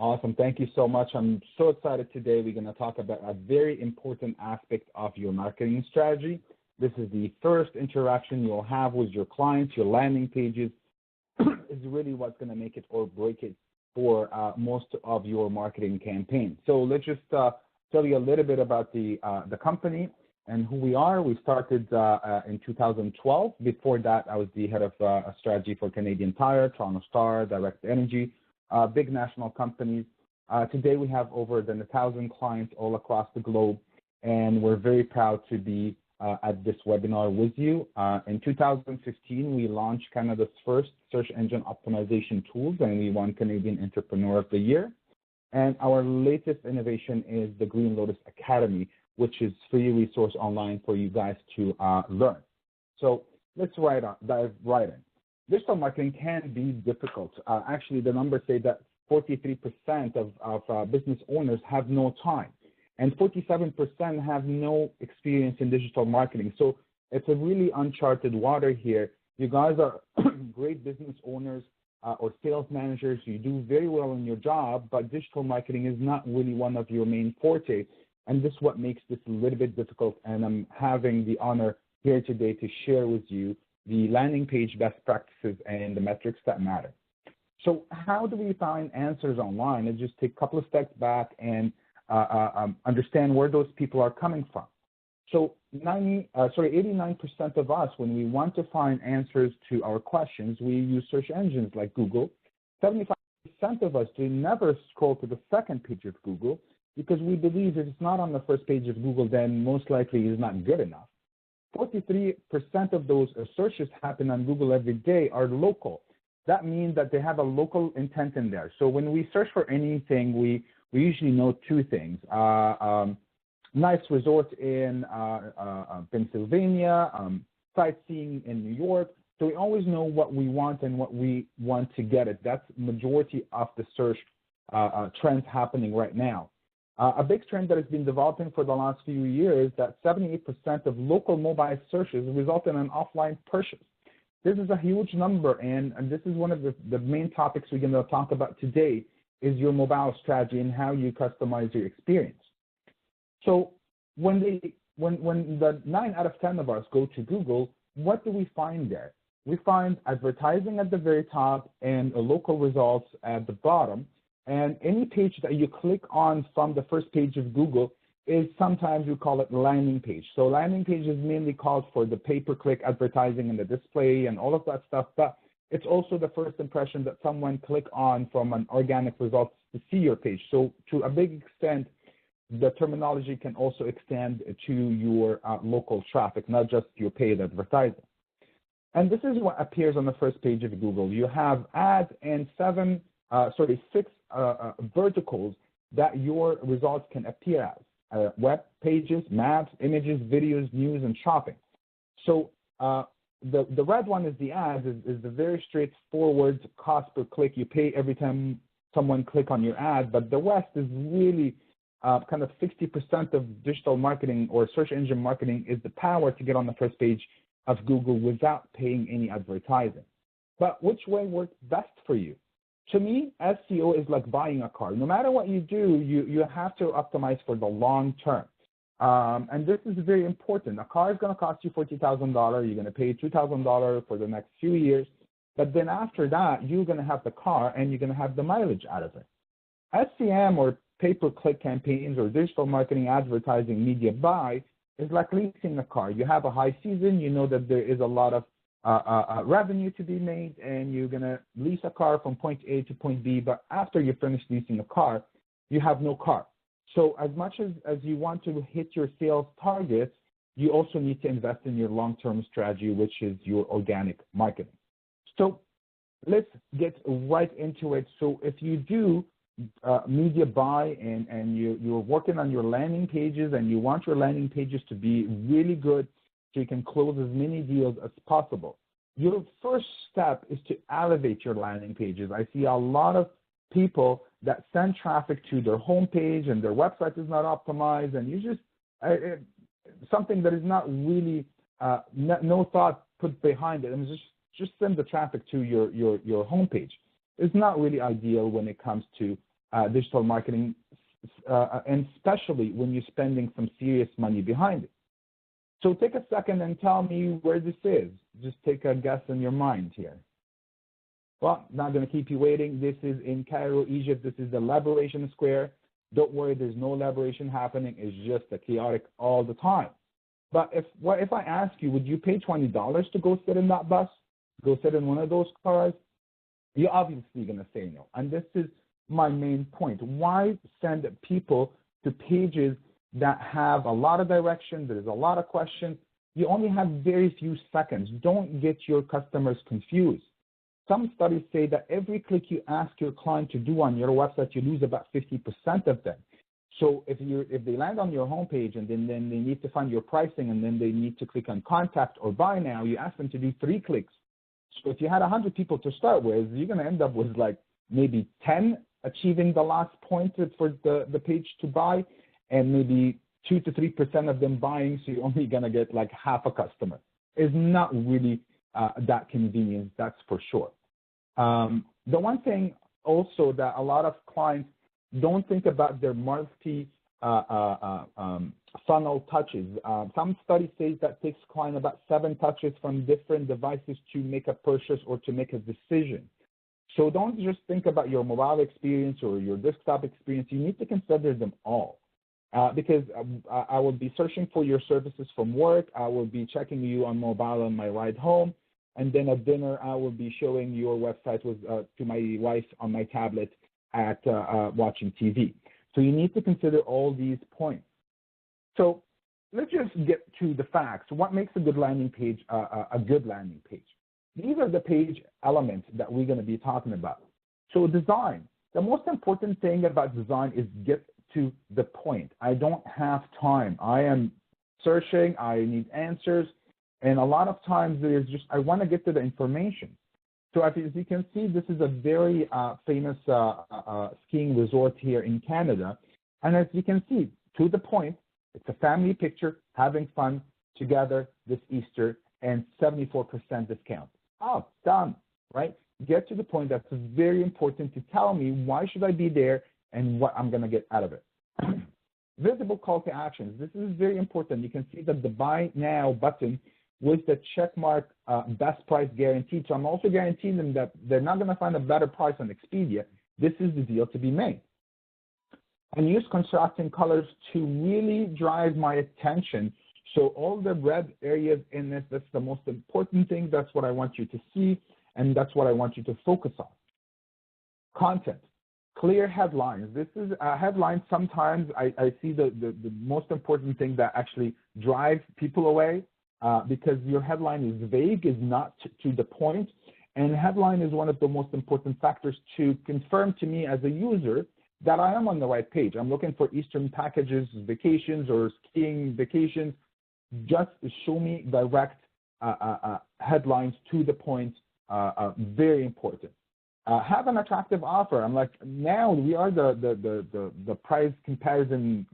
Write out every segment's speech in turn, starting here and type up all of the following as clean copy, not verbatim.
Awesome. Thank you so much. I'm so excited today. We're going to talk about a very important aspect of your marketing strategy. This is the first interaction you'll have with your clients. Your landing pages is really what's going to make it or break it for most of your marketing campaign. So let's just tell you a little bit about the company and who we are. We started in 2012. Before that, I was the head of strategy for Canadian Tire, Toronto Star, Direct Energy, big national companies. Today, we have over 1,000 clients all across the globe, and we're very proud to be at this webinar with you. In 2015, we launched Canada's first search engine optimization tools, and we won Canadian Entrepreneur of the Year. And our latest innovation is the Green Lotus Academy, which is free resource online for you guys to learn. So let's dive right in. Digital marketing can be difficult. Actually, the numbers say that 43% of business owners have no time, and 47% have no experience in digital marketing. So it's a really uncharted water here. You guys are great business owners or sales managers. You do very well in your job, but digital marketing is not really one of your main forte. And this is what makes this a little bit difficult. And I'm having the honor here today to share with you the landing page best practices and the metrics that matter. So how do we find answers online? And just take a couple of steps back and understand where those people are coming from. So 89% of us, when we want to find answers to our questions, we use search engines like Google. 75% of us do never scroll to the second page of Google because we believe if it's not on the first page of Google, then most likely it's not good enough. 43% of those searches happen on Google every day are local. That means that they have a local intent in there. So when we search for anything, we usually know two things. Nice resort in Pennsylvania, sightseeing in New York. So we always know what we want and what we want to get it. That's majority of the search trends happening right now. A big trend that has been developing for the last few years that 78% of local mobile searches result in an offline purchase. This is a huge number, and this is one of the main topics we're going to talk about today is your mobile strategy and how you customize your experience. So when the 9 out of 10 of us go to Google, what do we find there? We find advertising at the very top and local results at the bottom. And any page that you click on from the first page of Google is sometimes we call it landing page. So landing page is mainly called for the pay-per-click advertising and the display and all of that stuff, but it's also the first impression that someone click on from an organic result to see your page. So to a big extent, the terminology can also extend to your local traffic, not just your paid advertising. And this is what appears on the first page of Google. You have ads and 6 verticals that your results can appear as. Web pages, maps, images, videos, news, and shopping. So the red one is the ads, is the very straightforward cost per click. You pay every time someone click on your ad, but the rest is really kind of 60% of digital marketing or search engine marketing is the power to get on the first page of Google without paying any advertising. But which way works best for you? To me, SEO is like buying a car. No matter what you do, you have to optimize for the long term. And this is very important. A car is going to cost you $40,000. You're going to pay $2,000 for the next few years. But then after that, you're going to have the car and you're going to have the mileage out of it. SEM or pay-per-click campaigns or digital marketing advertising media buy is like leasing a car. You have a high season. You know that there is a lot of revenue to be made, and you're going to lease a car from point A to point B, but after you finish leasing a car, you have no car. So as much as you want to hit your sales targets, you also need to invest in your long-term strategy, which is your organic marketing. So let's get right into it. So if you do media buy and you're working on your landing pages and you want your landing pages to be really good so you can close as many deals as possible, your first step is to elevate your landing pages. I see a lot of people that send traffic to their homepage and their website is not optimized, and you just something that is not really no thought put behind it, and just send the traffic to your homepage. It's not really ideal when it comes to digital marketing, and especially when you're spending some serious money behind it. So take a second and tell me where this is. Just take a guess in your mind here. Well, not going to keep you waiting. This is in Cairo, Egypt. This is the Liberation Square. Don't worry, there's no liberation happening. It's just a chaotic all the time. But if I ask you, would you pay $20 to go sit in that bus, go sit in one of those cars? You're obviously going to say no. And this is my main point. Why send people to pages that have a lot of direction, there's a lot of questions? You only have very few seconds. Don't get your customers confused. Some studies say that every click you ask your client to do on your website, you lose about 50% of them. So if they land on your homepage and then they need to find your pricing and then they need to click on contact or buy now, you ask them to do 3 clicks. So if you had 100 people to start with, you're going to end up with like maybe 10 achieving the last point for the page to buy, and maybe 2 to 3% of them buying, so you're only going to get like half a customer. It's not really that convenient, that's for sure. The one thing also that a lot of clients don't think about their monthly funnel touches. Some studies say that takes client about 7 touches from different devices to make a purchase or to make a decision. So don't just think about your mobile experience or your desktop experience. You need to consider them all. Because I will be searching for your services from work. I will be checking you on mobile on my ride home. And then at dinner, I will be showing your website to my wife on my tablet at watching TV. So you need to consider all these points. So let's just get to the facts. What makes a good landing page a good landing page? These are the page elements that we're going to be talking about. So design. The most important thing about design is get to the point. I don't have time. I am searching. I need answers. And a lot of times there's just, I want to get to the information. So as you can see, this is a very famous skiing resort here in Canada. And as you can see, to the point, it's a family picture, having fun together this Easter, and 74% discount. Oh, done, right? Get to the point. That's very important to tell me why should I be there and what I'm going to get out of it. Visible call to actions. This is very important. You can see that the buy now button with the check mark best price guaranteed. So I'm also guaranteeing them that they're not going to find a better price on Expedia. This is the deal to be made. And use contrasting colors to really drive my attention. So all the red areas in this, that's the most important thing. That's what I want you to see, and that's what I want you to focus on. Content. Clear headlines. This is headlines. Sometimes I see the most important thing that actually drives people away because your headline is vague, is not to the point. And headline is one of the most important factors to confirm to me as a user that I am on the right page. I'm looking for Eastern packages, vacations, or skiing vacations. Just show me direct headlines to the point. Very important. Have an attractive offer. I'm like, now we are the price comparison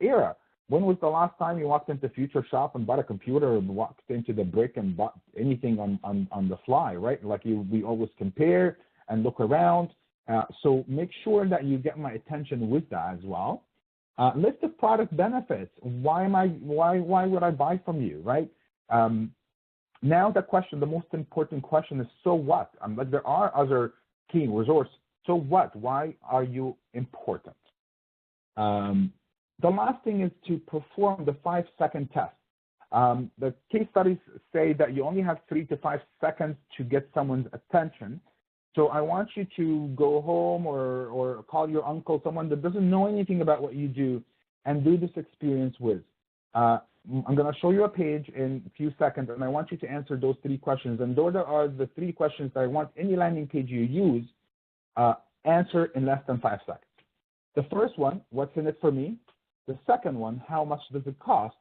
era. When was the last time you walked into Future Shop and bought a computer, or walked into the brick and bought anything on the fly, right? Like we always compare and look around. So make sure that you get my attention with that as well. List of product benefits. Why would I buy from you, right? Now the most important question is, so what? Like there are other skiing resorts. So what? Why are you important? The last thing is to perform the 5-second test. The case studies say that you only have 3 to 5 seconds to get someone's attention. So I want you to go home or call your uncle, someone that doesn't know anything about what you do, and do this experience with. I'm going to show you a page in a few seconds, and I want you to answer those 3 questions. And those are the 3 questions that I want any landing page you use answer in less than 5 seconds. The first one, what's in it for me? The second one, how much does it cost?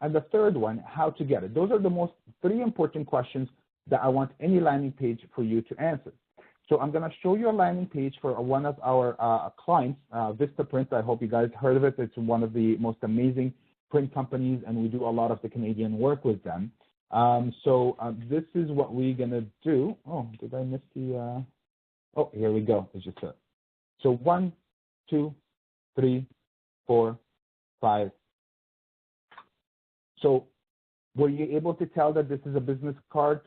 And the third one, how to get it. Those are the 3 important questions that I want any landing page for you to answer. So I'm going to show you a landing page for one of our clients, VistaPrint. I hope you guys heard of it. It's one of the most amazing print companies, and we do a lot of the Canadian work with them. This is what we're going to do. Oh, did I miss the? Oh, here we go. It's just so 1, 2, 3, 4, 5. So were you able to tell that this is a business card?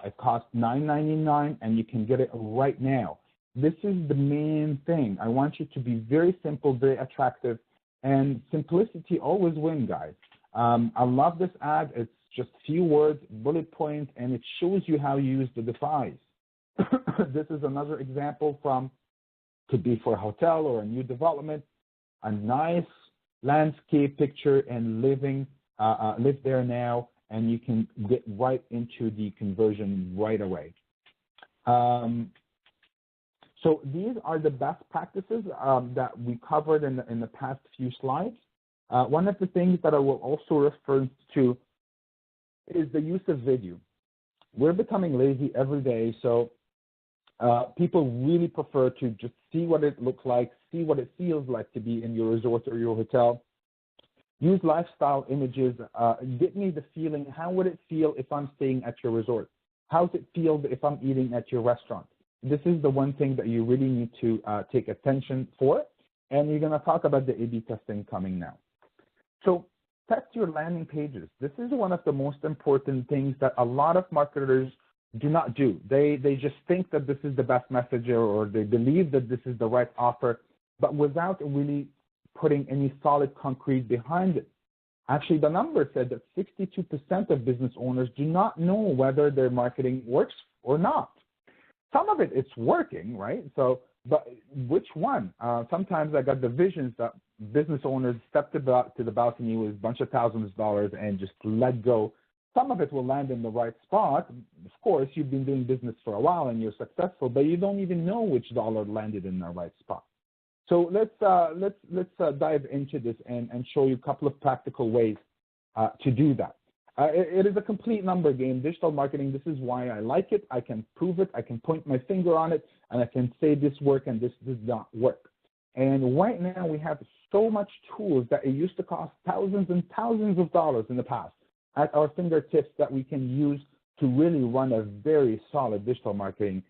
It costs $9.99 and you can get it right now. This is the main thing. I want you to be very simple, very attractive, and simplicity always wins, guys. I love this ad. It's just few words, bullet points, and it shows you how you use the device. This is another example from, could be for a hotel or a new development, a nice landscape picture and live there now, and you can get right into the conversion right away. So these are the best practices that we covered in the past few slides. One of the things that I will also refer to is the use of video. We're becoming lazy every day, so people really prefer to just see what it looks like, see what it feels like to be in your resort or your hotel. Use lifestyle images. Get me the feeling. How would it feel if I'm staying at your resort? How does it feel if I'm eating at your restaurant? This is the one thing that you really need to take attention for. And you're going to talk about the A/B testing coming now. So test your landing pages. This is one of the most important things that a lot of marketers do not do. They just think that this is the best messenger, or they believe that this is the right offer, but without really putting any solid concrete behind it. Actually, the number said that 62% of business owners do not know whether their marketing works or not. Some of it's working, right? So, but which one? Sometimes I got the visions that business owners stepped to the balcony with a bunch of thousands of dollars and just let go. Some of it will land in the right spot. Of course, you've been doing business for a while and you're successful, but you don't even know which dollar landed in the right spot. So let's dive into this and show you a couple of practical ways to do that. It is a complete number game. Digital marketing, this is why I like it. I can prove it. I can point my finger on it, and I can say this works and this does not work. And right now we have so much tools that it used to cost thousands and thousands of dollars in the past at our fingertips that we can use to really run a very solid digital marketing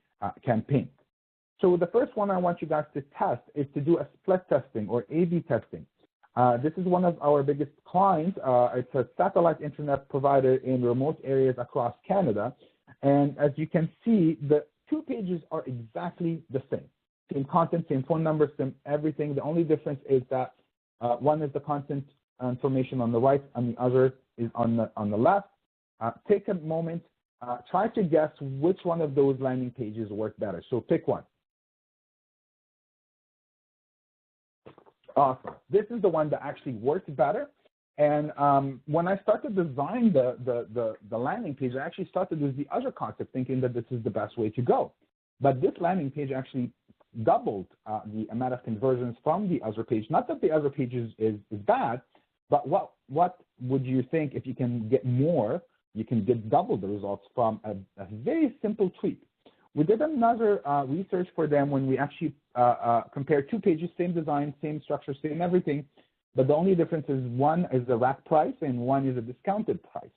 campaign. So the first one I want you guys to test is to do a split testing or A/B testing. This is one of our biggest clients. It's a satellite internet provider in remote areas across Canada. And as you can see, the two pages are exactly the same. Same content, same phone number, same everything. The only difference is that one is the content information on the right and the other is on the left. Take a moment, try to guess which one of those landing pages work better. So pick one. Awesome. This is the one that actually worked better. And when I started designing the landing page, I actually started with the other concept, thinking that this is the best way to go. But this landing page actually doubled the amount of conversions from the other page. Not that the other page is bad, but what would you think if you can get more, you can get double the results from a very simple tweak. We did another research for them when we actually compared two pages, same design, same structure, same everything, but the only difference is one is the rack price and one is a discounted price.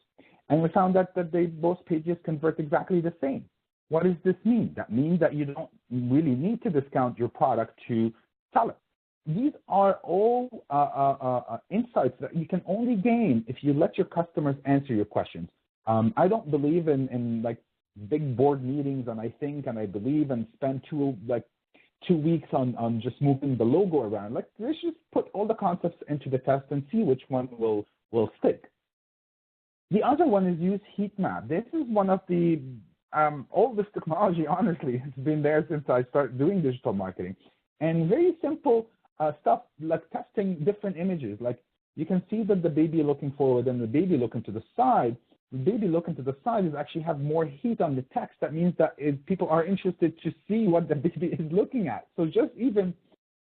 And we found that both pages convert exactly the same. What does this mean? That means that you don't really need to discount your product to sell it. These are all insights that you can only gain if you let your customers answer your questions. I don't believe in like big board meetings, and I think and I believe and spend 2 weeks on just moving the logo around. Like, let's just put all the concepts into the test and see which one will stick. The other one is use heat map. This is one of the oldest technology, honestly. It's been there since I started doing digital marketing. And very simple stuff like testing different images. Like, you can see that the baby looking forward and the baby looking to the side. The baby looking to the side is actually have more heat on the text. That means that people are interested to see what the baby is looking at. So just even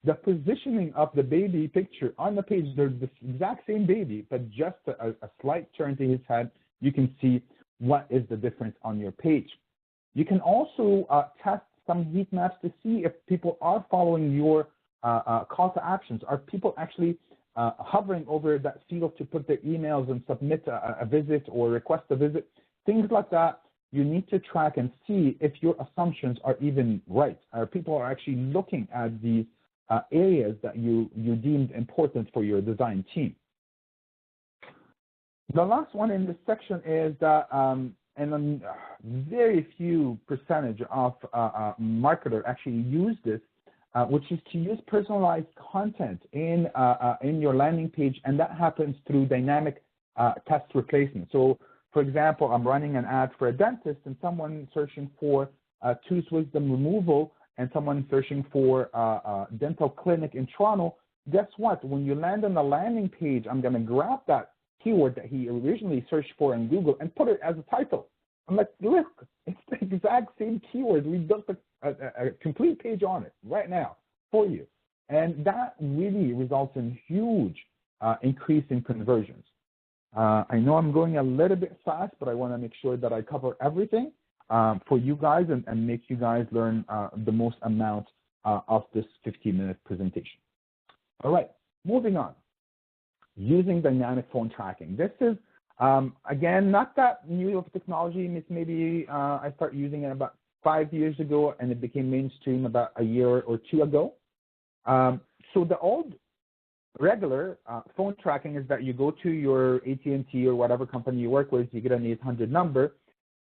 the positioning of the baby picture on the page, they're the exact same baby, but just a slight turn to his head, you can see what is the difference on your page. You can also test some heat maps to see if people are following your call to actions. Are people actually hovering over that field to put their emails and submit a visit or request a visit? Things like that, you need to track and see if your assumptions are even right. People are actually looking at these areas that you deemed important for your design team. The last one in this section is that, and very few percentage of marketers actually use this, which is to use personalized content in your landing page, and that happens through dynamic text replacement. So, for example, I'm running an ad for a dentist, and someone searching for tooth wisdom removal, and someone searching for a dental clinic in Toronto. Guess what? When you land on the landing page, I'm going to grab that keyword that he originally searched for in Google and put it as a title. I'm like, look, it's the exact same keyword. We built a complete page on it right now for you. And that really results in huge increase in conversions. I know I'm going a little bit fast, but I want to make sure that I cover everything for you guys and make you guys learn the most amount of this 15-minute presentation. All right, moving on. Using dynamic phone tracking. This is, again, not that new of technology. It's maybe I started using it about 5 years ago, and it became mainstream about a year or two ago. So the old regular phone tracking is that you go to your AT&T or whatever company you work with, you get an 800 number,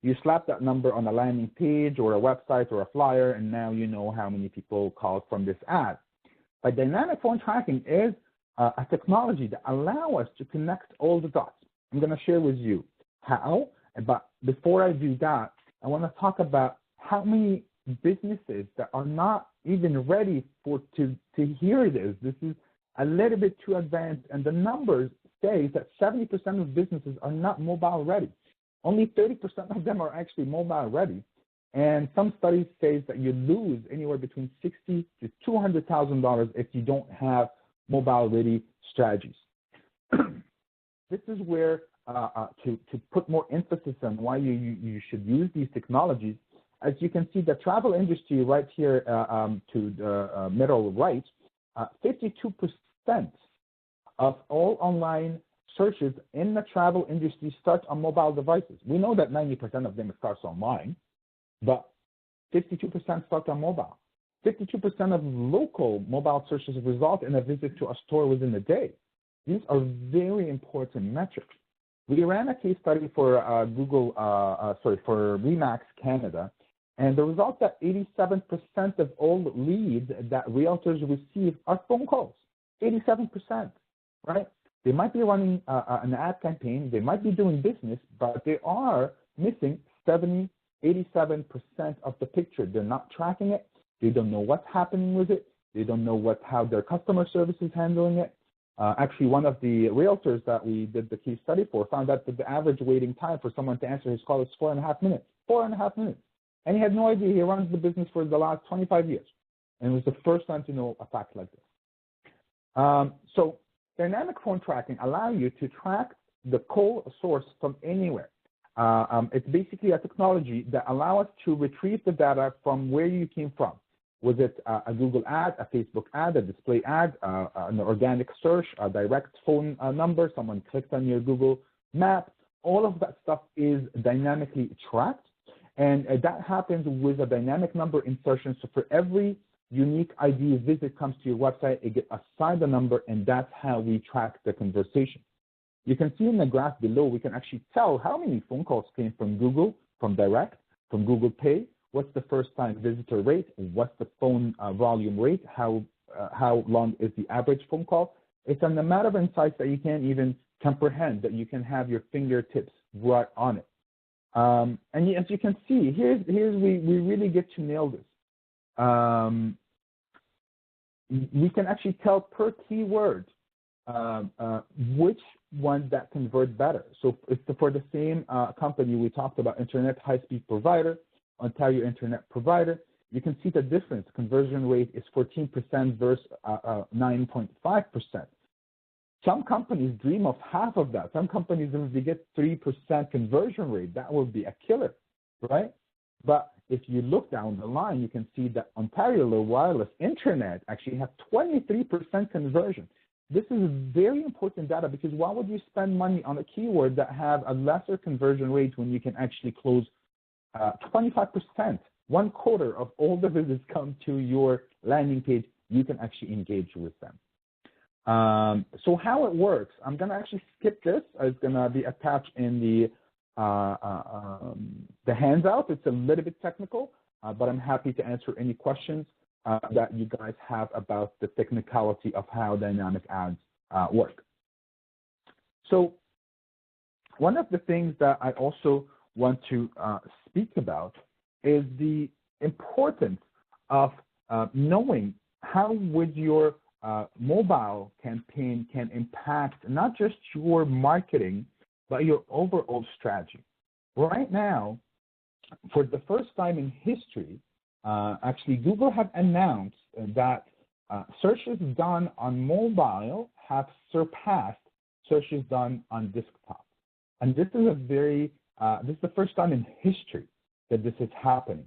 you slap that number on a landing page or a website or a flyer, and now you know how many people called from this ad. But dynamic phone tracking is a technology that allows us to connect all the dots. I'm going to share with you how, but before I do that, I want to talk about how many businesses that are not even ready to hear this. This is a little bit too advanced, and the numbers say that 70% of businesses are not mobile ready. Only 30% of them are actually mobile ready. And some studies say that you lose anywhere between $60,000 to $200,000 if you don't have mobile-ready strategies. This is where, to put more emphasis on why you should use these technologies, as you can see, the travel industry right here to the middle right, 52% of all online searches in the travel industry start on mobile devices. We know that 90% of them starts online, but 52% start on mobile. 52% of local mobile searches result in a visit to a store within a day. These are very important metrics. We ran a case study for for Remax Canada, and the result that 87% of all leads that realtors receive are phone calls. 87%, right? They might be running an ad campaign, they might be doing business, but they are missing 87% of the picture. They're not tracking it. They don't know what's happening with it. They don't know how their customer service is handling it. Actually, one of the realtors that we did the case study for found out that the average waiting time for someone to answer his call is 4.5 minutes. 4.5 minutes. And he had no idea. He runs the business for the last 25 years. And it was the first time to know a fact like this. So dynamic phone tracking allows you to track the call source from anywhere. It's basically a technology that allows us to retrieve the data from where you came from. Was it a Google ad, a Facebook ad, a display ad, an organic search, a direct phone number, someone clicked on your Google map? All of that stuff is dynamically tracked, and that happens with a dynamic number insertion. So for every unique ID visit comes to your website, it gets assigned a number, and that's how we track the conversation. You can see in the graph below, we can actually tell how many phone calls came from Google, from direct, from Google Pay, what's the first-time visitor rate, what's the phone volume rate, how long is the average phone call. It's a matter of insights that you can't even comprehend, that you can have your fingertips right on it. And as you can see, here's we really get to nail this. We can actually tell per keyword which ones that convert better. So it's for the same company we talked about, internet high-speed provider, Ontario internet provider, you can see the difference. Conversion rate is 14% versus 9.5%. Some companies dream of half of that. Some companies, if they get 3% conversion rate, that would be a killer, right? But if you look down the line, you can see that Ontario wireless internet actually have 23% conversion. This is very important data, because why would you spend money on a keyword that have a lesser conversion rate when you can actually close 25%, 1/4 of all the visits come to your landing page you can actually engage with them. So how it works, I'm going to actually skip this. It's going to be attached in the handout. It's a little bit technical, but I'm happy to answer any questions that you guys have about the technicality of how dynamic ads work. So one of the things that I also want to speak about is the importance of knowing how would your mobile campaign can impact not just your marketing, but your overall strategy. Right now, for the first time in history, actually Google have announced that searches done on mobile have surpassed searches done on desktop. And this is this is the first time in history that this is happening.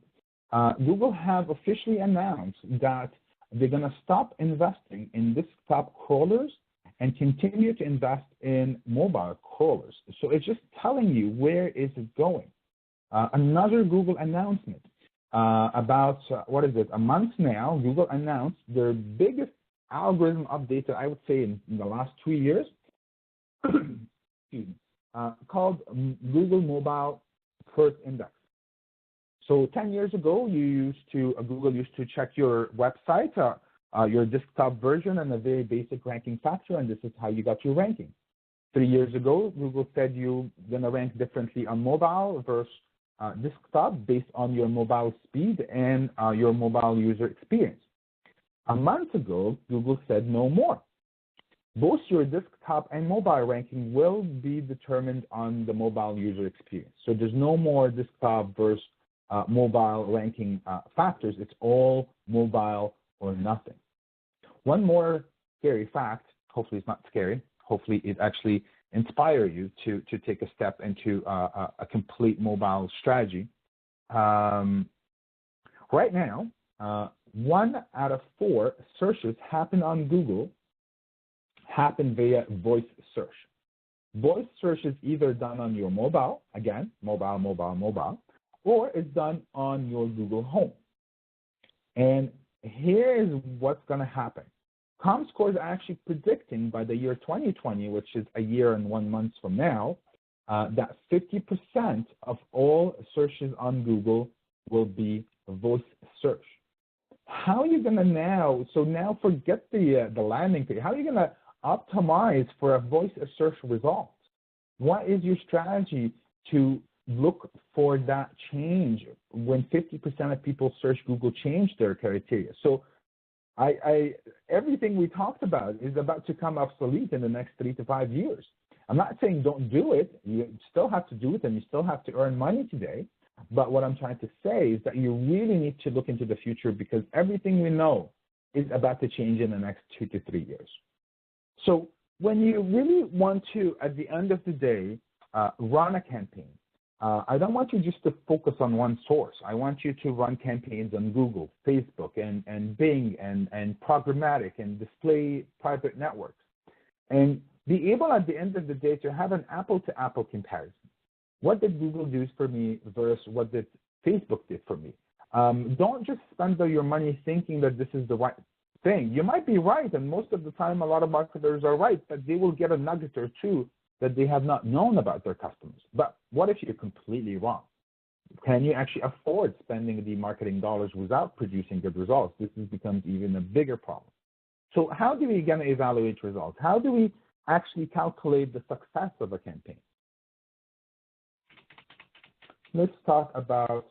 Google have officially announced that they're going to stop investing in desktop crawlers and continue to invest in mobile crawlers. So it's just telling you where is it going. Another Google announcement about, a month now, Google announced their biggest algorithm update that I would say in the last 2 years, called Google Mobile First Index. So 10 years ago, Google used to check your website, your desktop version, and a very basic ranking factor, and this is how you got your ranking. 3 years ago, Google said you're going to rank differently on mobile versus desktop based on your mobile speed and your mobile user experience. A month ago, Google said no more. Both your desktop and mobile ranking will be determined on the mobile user experience. So there's no more desktop versus mobile ranking factors. It's all mobile or nothing. One more scary fact, hopefully it's not scary, hopefully it actually inspire you to take a step into a complete mobile strategy. Right now, 1 out of 4 searches happen on Google happen via voice search. Voice search is either done on your mobile, again, mobile, or it's done on your Google Home. And here is what's going to happen. ComScore is actually predicting by the year 2020, which is a year and 1 month from now, that 50% of all searches on Google will be voice search. How are you going to now forget the landing page, how are you going to optimize for a voice search result? What is your strategy to look for that change when 50% of people search Google change their criteria? So everything we talked about is about to come obsolete in the next 3 to 5 years. I'm not saying don't do it. You still have to do it and you still have to earn money today. But what I'm trying to say is that you really need to look into the future because everything we know is about to change in the next 2 to 3 years. So when you really want to, at the end of the day, run a campaign, I don't want you just to focus on one source. I want you to run campaigns on Google, Facebook, and Bing, and programmatic, and display private networks. And be able at the end of the day to have an apple-to-apple comparison. What did Google do for me versus what did Facebook did for me? Don't just spend your money thinking that this is the right thing. You might be right, and most of the time a lot of marketers are right, but they will get a nugget or two that they have not known about their customers. But what if you're completely wrong? Can you actually afford spending the marketing dollars without producing good results? This becomes even a bigger problem. So how do we going to evaluate results? How do we actually calculate the success of a campaign? Let's talk about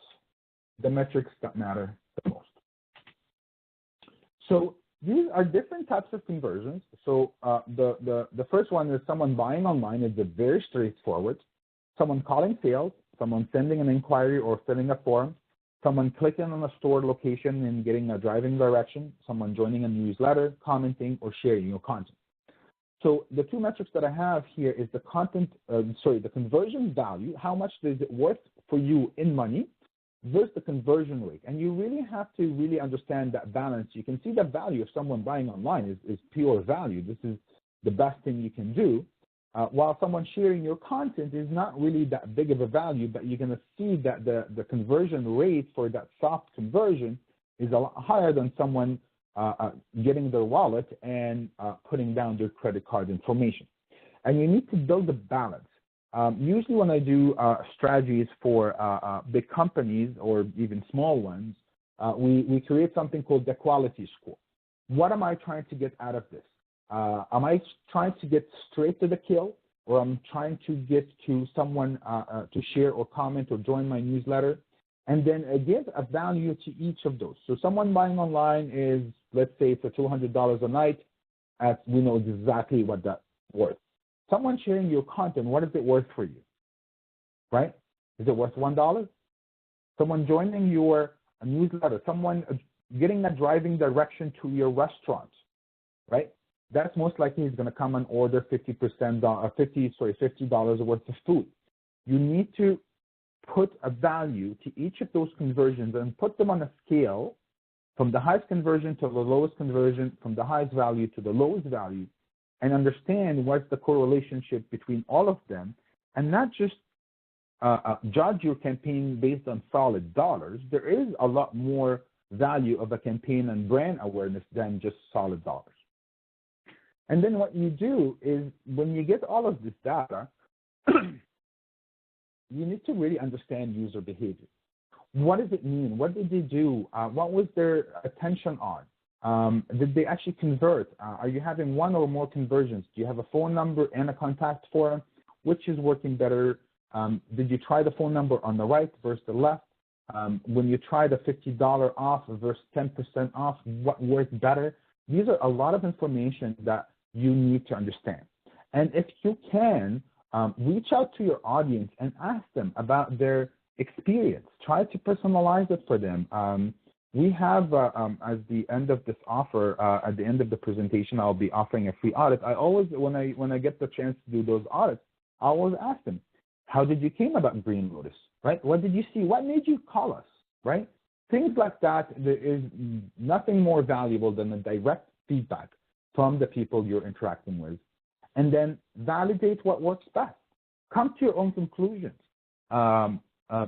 the metrics that matter the most. So these are different types of conversions. So the first one is someone buying online is very straightforward. Someone calling sales, someone sending an inquiry or filling a form, someone clicking on a store location and getting a driving direction, someone joining a newsletter, commenting, or sharing your content. So the two metrics that I have here is the the conversion value, how much is it worth for you in money, versus the conversion rate. And you really have to really understand that balance. You can see the value of someone buying online is pure value. This is the best thing you can do. While someone sharing your content is not really that big of a value, but you're going to see that the conversion rate for that soft conversion is a lot higher than someone getting their wallet and putting down their credit card information. And you need to build a balance. Usually when I do strategies for big companies or even small ones, we create something called the quality score. What am I trying to get out of this? Am I trying to get straight to the kill, or I'm trying to get to someone to share or comment or join my newsletter? And then give a value to each of those. So someone buying online is, let's say it's $200 a night, we know exactly what that's worth. Someone sharing your content, what is it worth for you, right? Is it worth $1? Someone joining your newsletter, someone getting a driving direction to your restaurant, right? That's most likely he's going to come and order $50 worth of food. You need to put a value to each of those conversions and put them on a scale from the highest conversion to the lowest conversion, from the highest value to the lowest value, and understand what's the correlationship between all of them, and not just judge your campaign based on solid dollars. There is a lot more value of a campaign and brand awareness than just solid dollars. And then what you do is, when you get all of this data, you need to really understand user behavior. What does it mean? What did they do? What was their attention on? Did they actually convert? Are you having one or more conversions? Do you have a phone number and a contact form? Which is working better? Did you try the phone number on the right versus the left? When you try the $50 off versus 10% off, what worked better? These are a lot of information that you need to understand. And if you can, reach out to your audience and ask them about their experience. Try to personalize it for them. We have, as the end of this offer, at the end of the presentation, I'll be offering a free audit. I always, when I get the chance to do those audits, I always ask them, how did you came about Green Lotus, right? What did you see? What made you call us, right? Things like that. There is nothing more valuable than the direct feedback from the people you're interacting with. And then validate what works best. Come to your own conclusions.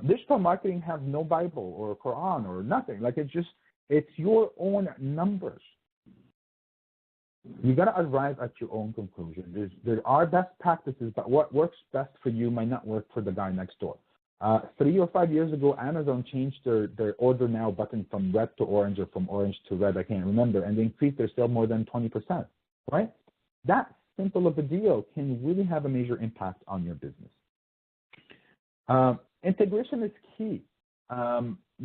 Digital marketing have no Bible or Quran or nothing. Like, it's your own numbers. You got to arrive at your own conclusion. There are best practices, but what works best for you might not work for the guy next door. 3 or 5 years ago, Amazon changed their order now button from red to orange or from orange to red, I can't remember, and they increased their sale more than 20%, right? That simple of a deal can really have a major impact on your business. Integration is key.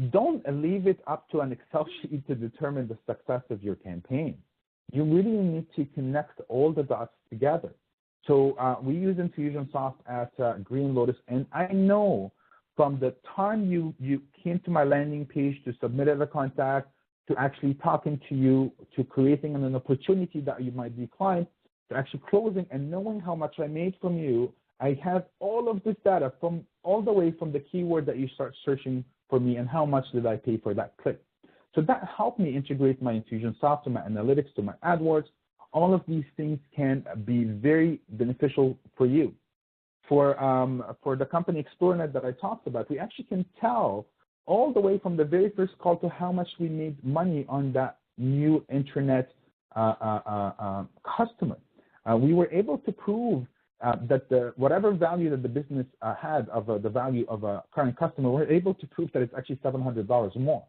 Don't leave it up to an Excel sheet to determine the success of your campaign. You really need to connect all the dots together. So we use Infusionsoft at Green Lotus, and I know from the time you came to my landing page to submitted a contact, to actually talking to you, to creating an opportunity that you might decline, to actually closing and knowing how much I made from you, I have all of this data from all the way from the keyword that you start searching for me and how much did I pay for that click. So that helped me integrate my Infusionsoft to my analytics, to my AdWords. All of these things can be very beneficial for you. For the company Xplornet that I talked about, we actually can tell all the way from the very first call to how much we made money on that new internet customer. We were able to prove that whatever value that the business had of the value of a current customer, we're able to prove that it's actually $700 more.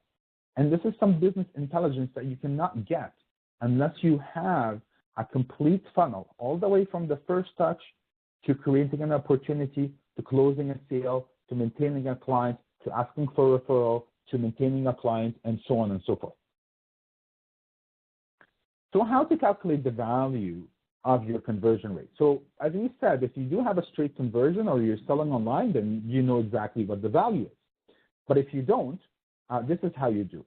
And this is some business intelligence that you cannot get unless you have a complete funnel, all the way from the first touch to creating an opportunity, to closing a sale, to maintaining a client, to asking for a referral, to maintaining a client, and so on and so forth. So how to calculate the value of your conversion rate? So as we said, if you do have a straight conversion or you're selling online, then you know exactly what the value is. But if you don't, this is how you do.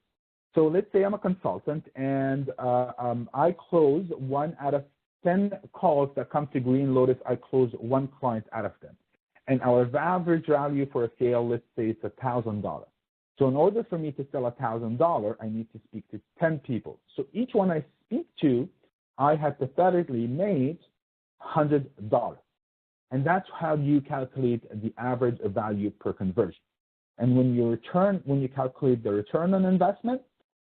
So let's say I'm a consultant and I close 1 out of 10 calls that come to Green Lotus, I close 1 client out of them. And our average value for a sale, let's say it's $1,000. So in order for me to sell $1,000, I need to speak to 10 people. So each one I speak to, I hypothetically made $100. And that's how you calculate the average value per conversion. And when you calculate the return on investment,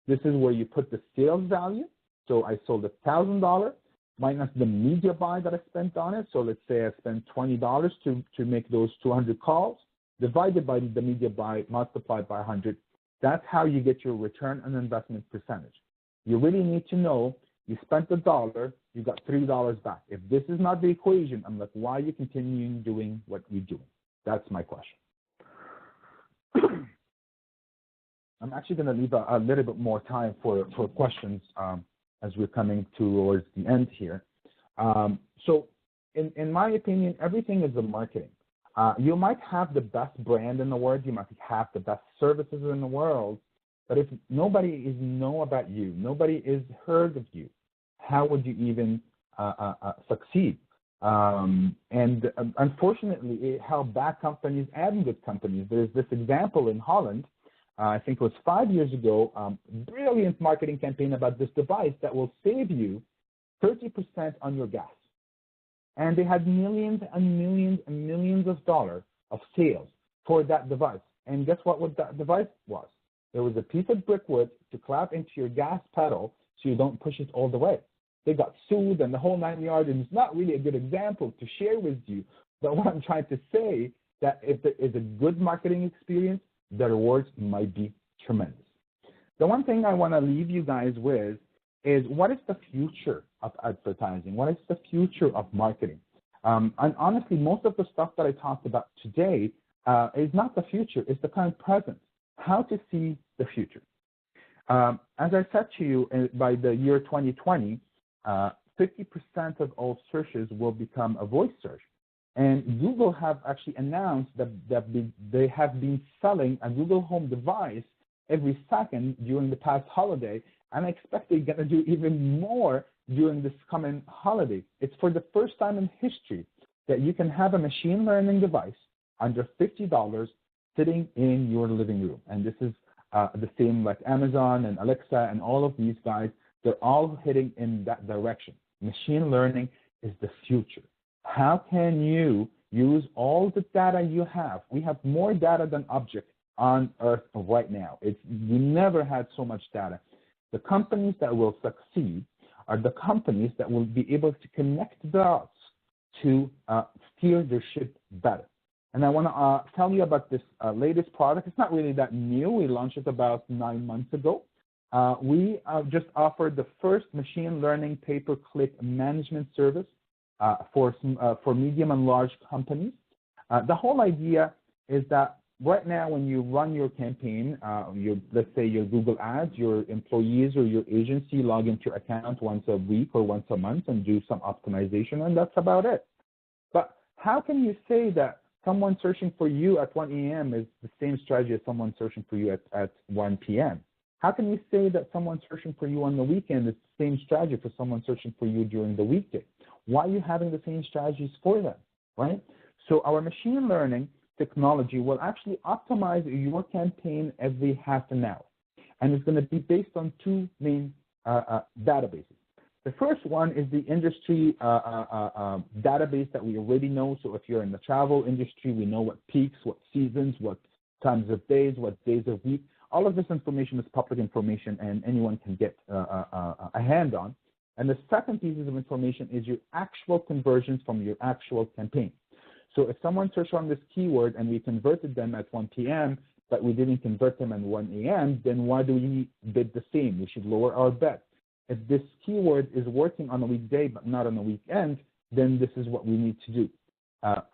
This is where you put the sales value. So I sold $1,000 minus the media buy that I spent on it. So let's say I spent $20 to make those 200 calls, divided by the media buy, multiplied by 100. That's how you get your return on investment percentage. You really need to know you spent $1, you got $3 back. If this is not the equation, I'm like, why are you continuing doing what you're doing? That's my question. I'm actually going to leave a little bit more time for questions as we're coming towards the end here. So in my opinion, everything is the marketing. You might have the best brand in the world, you might have the best services in the world, but if nobody is know about you, nobody is heard of you, how would you even succeed? And unfortunately, it held back companies and good companies. There's this example in Holland, I think it was 5 years ago, brilliant marketing campaign about this device that will save you 30% on your gas. And they had millions and millions and millions of dollars of sales for that device. And guess what that device was? There was a piece of brickwood to clamp into your gas pedal so you don't push it all the way. They got sued and the whole 9 yards, and it's not really a good example to share with you. But what I'm trying to say, that if there is a good marketing experience, the rewards might be tremendous. The one thing I want to leave you guys with is, what is the future of advertising? What is the future of marketing? And honestly, most of the stuff that I talked about today is not the future, it's the current present. How to see the future. As I said to you, by the year 2020, 50% of all searches will become a voice search. And Google have actually announced that they have been selling a Google Home device every second during the past holiday, and I expect they're going to do even more during this coming holiday. It's for the first time in history that you can have a machine learning device under $50 sitting in your living room. And this is the same like Amazon and Alexa and all of these guys. They're all heading in that direction. Machine learning is the future. How can you use all the data you have? We have more data than objects on Earth right now. We never had so much data. The companies that will succeed are the companies that will be able to connect the dots to steer their ship better. And I want to tell you about this latest product. It's not really that new. We launched it about 9 months ago. We just offered the first machine learning pay-per-click management service for medium and large companies. The whole idea is that right now when you run your campaign, let's say your Google Ads, your employees or your agency log into your account once a week or once a month and do some optimization, and that's about it. But how can you say that someone searching for you at 1 a.m. is the same strategy as someone searching for you at 1 p.m.? How can you say that someone searching for you on the weekend is the same strategy for someone searching for you during the weekday? Why are you having the same strategies for them, right? So our machine learning technology will actually optimize your campaign every half an hour. And it's going to be based on two main databases. The first one is the industry database that we already know. So if you're in the travel industry, we know what peaks, what seasons, what times of days, what days of week. All of this information is public information and anyone can get a hand on. And the second piece of information is your actual conversions from your actual campaign. So if someone searched on this keyword and we converted them at 1 p.m., but we didn't convert them at 1 a.m., then why do we bid the same? We should lower our bet. If this keyword is working on a weekday but not on a weekend, then this is what we need to do.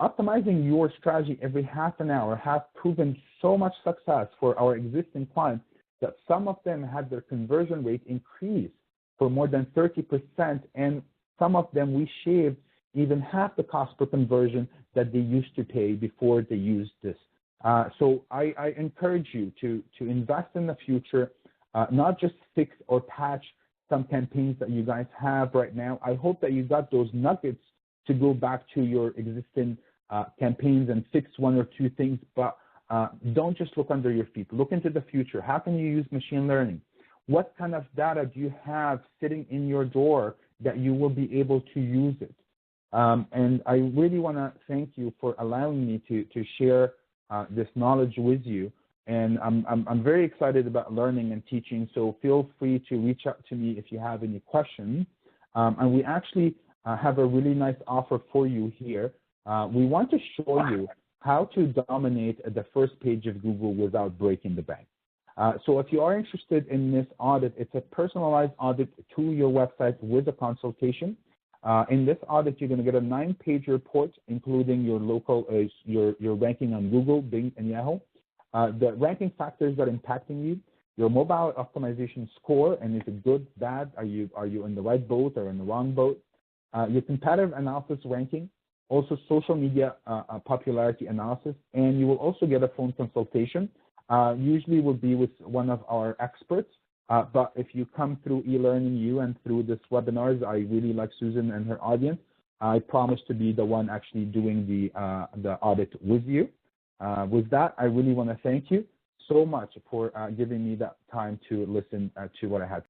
Optimizing your strategy every half an hour has proven so much success for our existing clients that some of them had their conversion rate increase for more than 30%, and some of them we shaved even half the cost per conversion that they used to pay before they used this. So I encourage you to invest in the future, not just fix or patch some campaigns that you guys have right now. I hope that you got those nuggets to go back to your existing campaigns and fix one or two things, but don't just look under your feet. Look into the future. How can you use machine learning? What kind of data do you have sitting in your drawer that you will be able to use it? And I really want to thank you for allowing me to share this knowledge with you. And I'm very excited about learning and teaching, so feel free to reach out to me if you have any questions. And we actually have a really nice offer for you here. We want to show you how to dominate the first page of Google without breaking the bank. So if you are interested in this audit, it's a personalized audit to your website with a consultation. In this audit, you're going to get a 9-page report, including your local, your ranking on Google, Bing, and Yahoo, the ranking factors that are impacting you, your mobile optimization score, and is it good, bad, are you in the right boat or in the wrong boat, your competitive analysis ranking, also social media popularity analysis, and you will also get a phone consultation. Usually will be with one of our experts, but if you come through eLearning U and through this webinars, I really like Susan and her audience. I promise to be the one actually doing the audit with you. With that, I really want to thank you so much for giving me that time to listen to what I had.